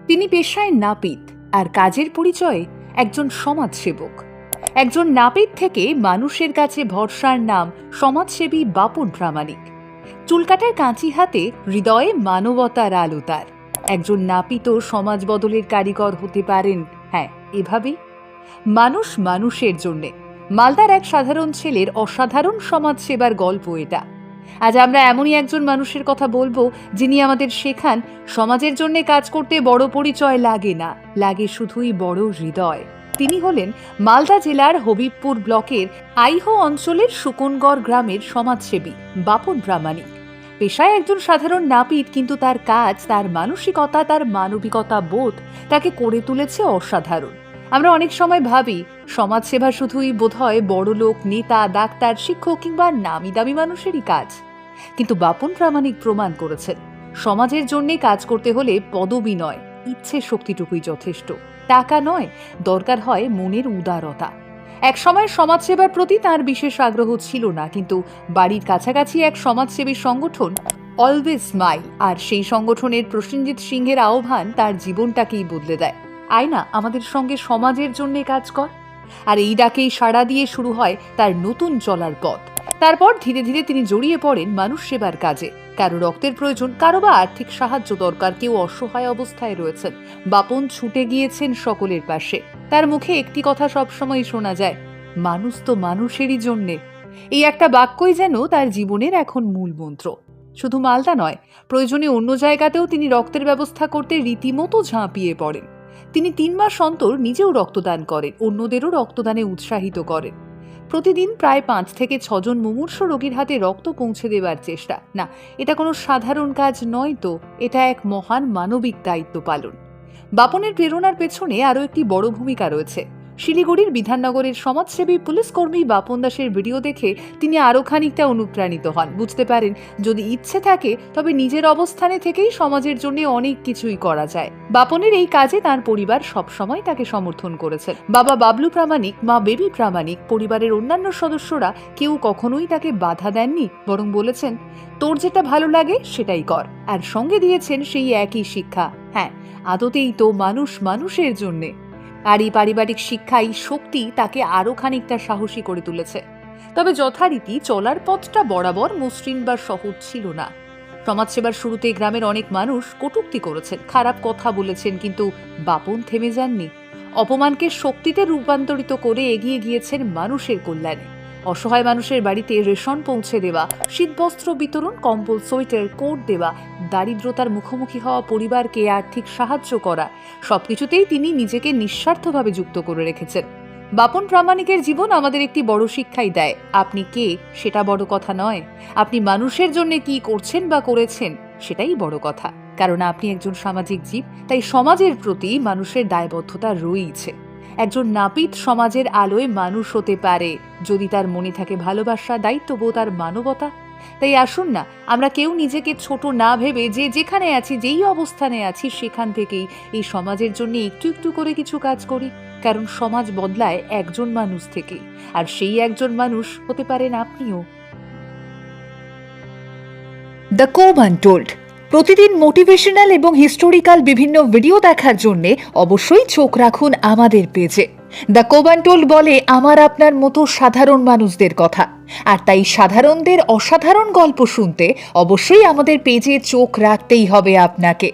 তিনি পেশায় নাপিত আর কাজের পরিচয়ে একজন সমাজসেবক। একজন নাপিত থেকে মানুষের কাছে ভরসার নাম সমাজসেবী বাপন প্রামাণিক। চুলকাটার কাঁচি হাতে, হৃদয়ে মানবতার আলো তার। একজন নাপিতও সমাজ বদলের কারিগর হতে পারেন, হ্যাঁ, এভাবেই। মানুষ মানুষের জন্যে, মালদার এক সাধারণ ছেলের অসাধারণ সমাজ সেবার গল্প এটা। আজ আমরা এমনই একজন মানুষের কথা বলবো, যিনি আমাদের শেখান সমাজের জন্য কাজ করতে বড় পরিচয় লাগে না, লাগে শুধুই বড় হৃদয়। তিনি হলেন মালদা জেলার হবিবপুর ব্লকের আইহো অঞ্চলের সুকনগড় গ্রামের সমাজসেবী বাপন প্রামাণিক। পেশায় একজন সাধারণ নাপিত, কিন্তু তার কাজ, তার মানসিকতা, তার মানবিকতা বোধ তাকে করে তুলেছে অসাধারণ। আমরা অনেক সময় ভাবি সমাজসেবা শুধুই বোধহয় বড় লোক, নেতা, ডাক্তার, শিক্ষক কিংবা নামি দামি মানুষেরই কাজ। কিন্তু বাপন প্রামাণিক প্রমাণ করেছেন সমাজের জন্যে কাজ করতে হলে পদবি নয়, ইচ্ছে শক্তিটুকুই যথেষ্ট। টাকা নয়, দরকার হয় মনের উদারতা। এক সময় সমাজসেবার প্রতি তার বিশেষ আগ্রহ ছিল না, কিন্তু বাড়ির কাছাকাছি এক সমাজসেবী সংগঠন অলওয়েজ স্মাইল আর সেই সংগঠনের প্রসেনজিৎ সিংহের আহ্বান তার জীবনটাকেই বদলে দেয়। আয় না আমাদের সঙ্গে সমাজের জন্য কাজ কর। আর এই ডাকেই সাড়া দিয়ে শুরু হয় তার নতুন চলার পথ। তারপর ধীরে ধীরে তিনি জড়িয়ে পড়েন মানুষ সেবার কাজে। কারো রক্তের প্রয়োজন, কারো বা আর্থিক সাহায্য দরকার, কেউ অসহায় অবস্থায় রয়েছেন, বাপন ছুটে গিয়েছেন সকলের পাশে। তার মুখে একটি কথা সবসময় শোনা যায়, মানুষ তো মানুষেরই জন্যে। এই একটা বাক্যই যেন তার জীবনের এখন মূল মন্ত্র। শুধু মালদা নয়, প্রয়োজনে অন্য জায়গাতেও তিনি রক্তের ব্যবস্থা করতে রীতিমতো ঝাঁপিয়ে পড়েন। তিনি 3 মাস অন্তর নিজেও রক্তদান করেন, অন্যদেরও রক্তদানে উৎসাহিত করেন। প্রতিদিন প্রায় 5 থেকে 6 জন মুমূর্ষু রোগীর হাতে রক্ত পৌঁছে দেওয়ার চেষ্টা। না, এটা কোনো সাধারণ কাজ নয় তো, এটা এক মহান মানবিক দায়িত্ব পালন। বাপনের প্রেরণার পেছনে আরও একটি বড় ভূমিকা রয়েছে। শিলিগুড়ির বিধাননগরের সমাজসেবী পুলিশ কর্মী বাপন দাসের ভিডিও দেখে তিনি আরও খানিকটা অনুপ্রাণিত হন। বুঝতে পারেন যদি ইচ্ছে থাকে তবে নিজের অবস্থানে থেকেই সমাজের জন্য অনেক কিছুই করা যায়। বাপনের এই কাজে তার পরিবার সবসময় তাকে সমর্থন করেছেন। বাবা বাবলু প্রামাণিক, মা বেবি প্রামাণিক, পরিবারের অন্যান্য সদস্যরা কেউ কখনোই তাকে বাধা দেননি, বরং বলেছেন তোর যেটা ভালো লাগে সেটাই কর। আর সঙ্গে দিয়েছেন সেই একই শিক্ষা, হ্যাঁ, আদতেই তো মানুষ মানুষের জন্যে। আর এই পারিবারিক শিক্ষাই শক্তি তাকে আরও খানিকটা সাহসী করে তুলেছে। তবে যথারীতি চলার পথটা বরাবর মসৃণ বা সহজ ছিল না। সমাজসেবার শুরুতে গ্রামের অনেক মানুষ কটূক্তি করেছেন, খারাপ কথা বলেছেন, কিন্তু বাপন থেমে যাননি। অপমানকে শক্তিতে রূপান্তরিত করে এগিয়ে গিয়েছেন মানুষের কল্যাণে। অসহায় মানুষের বাড়িতে রেশন পৌঁছে দেওয়া, শীতবস্ত্র বিতরণ, কম্বল, সোয়েটার, কোট দেওয়া, দারিদ্রতার মুখোমুখি হওয়া পরিবারকে আর্থিক সাহায্য করা, সবকিছুতেই তিনি নিজেকে নিঃস্বার্থভাবে যুক্ত করে রেখেছেন। বাপন প্রামাণিকের জীবন আমাদের একটি বড় শিক্ষাই দেয়, আপনি কে সেটা বড় কথা নয়, আপনি মানুষের জন্য কি করছেন বা করেছেন সেটাই বড় কথা। কারণ আপনি একজন সামাজিক জীব, তাই সমাজের প্রতি মানুষের দায়বদ্ধতা রয়েছে। একজন নাপিত সমাজের আলোয় মানুষ হতে পারে যদি তার মনে থাকে ভালোবাসা, দায়িত্ববোধ আর মানবতা। তাই আসুন না আমরা কেউ নিজেকে ছোট না ভেবে যে যেখানে আছি, যেই অবস্থানে আছি, সেখান থেকেই এই সমাজের জন্য একটু একটু করে কিছু কাজ করি। কারণ সমাজ বদলায় একজন মানুষ থেকেই, আর সেই একজন মানুষ হতে পারেন আপনিও। দ্য কোব আনটোল্ড। প্রতিদিন মোটিভেশনাল এবং হিস্টোরিক্যাল বিভিন্ন ভিডিও দেখার জন্য অবশ্যই চোখ রাখুন আমাদের পেজে। দ্য কোব আনটোল্ড বলে আমার আপনার মতো সাধারণ মানুষদের কথা, আর তাই সাধারণদের অসাধারণ গল্প শুনতে অবশ্যই আমাদের পেজে চোখ রাখতেই হবে আপনাকে।